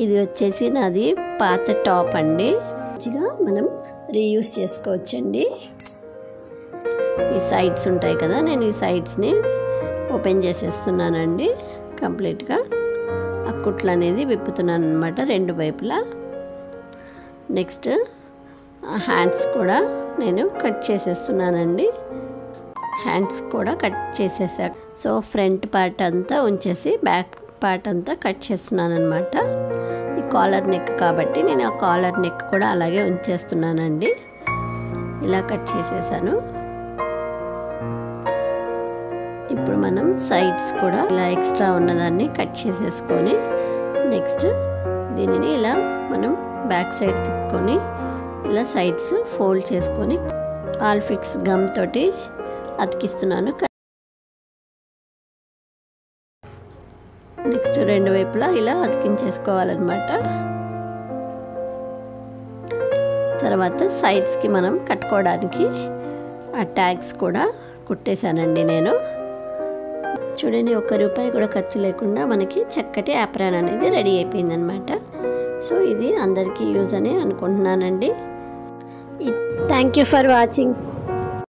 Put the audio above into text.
ఇది వచ్చేసి నాది పాత టాప్ అండి. మంచిగా మనం రీయూస్ చేసుకోవచ్చండి. ఈ సైడ్స్ ఉంటాయి కదా, నేను ఈ సైడ్స్ని ఓపెన్ చేసేస్తున్నానండి. కంప్లీట్గా ఆ కుట్లు అనేది విప్పుతున్నాను అనమాట రెండు వైపులా. నెక్స్ట్ హ్యాండ్స్ కూడా నేను కట్ చేసేస్తున్నానండి. హ్యాండ్స్ కూడా కట్ చేసేసాక సో ఫ్రంట్ పార్ట్ అంతా ఉంచేసి బ్యాక్ పార్ట్ అంతా కట్ చేస్తున్నాను అనమాట. ఈ కాలర్ నెక్ కాబట్టి నేను ఆ కాలర్ నెక్ కూడా అలాగే ఉంచేస్తున్నానండి. ఇలా కట్ చేసేసాను. ఇప్పుడు మనం సైడ్స్ కూడా ఇలా ఎక్స్ట్రా ఉన్నదాన్ని కట్ చేసేసుకొని నెక్స్ట్ దీనిని ఇలా మనం బ్యాక్ సైడ్ తిప్పుకొని ఇలా సైడ్స్ ఫోల్డ్ చేసుకొని ఆల్ ఫిక్స్ గమ్ తోటి అతికిస్తున్నాను. నెక్స్ట్ రెండు వైపులా ఇలా అతికించేసుకోవాలన్నమాట. తర్వాత సైడ్స్కి మనం కట్టుకోవడానికి ఆ ట్యాగ్స్ కూడా కుట్టేశానండి నేను. చూడండి, ₹1 కూడా ఖర్చు లేకుండా మనకి చక్కటి యాప్రాన్ అనేది రెడీ అయిపోయిందనమాట. సో ఇది అందరికీ యూజ్ అని అనుకుంటున్నానండి. Thank you for watching.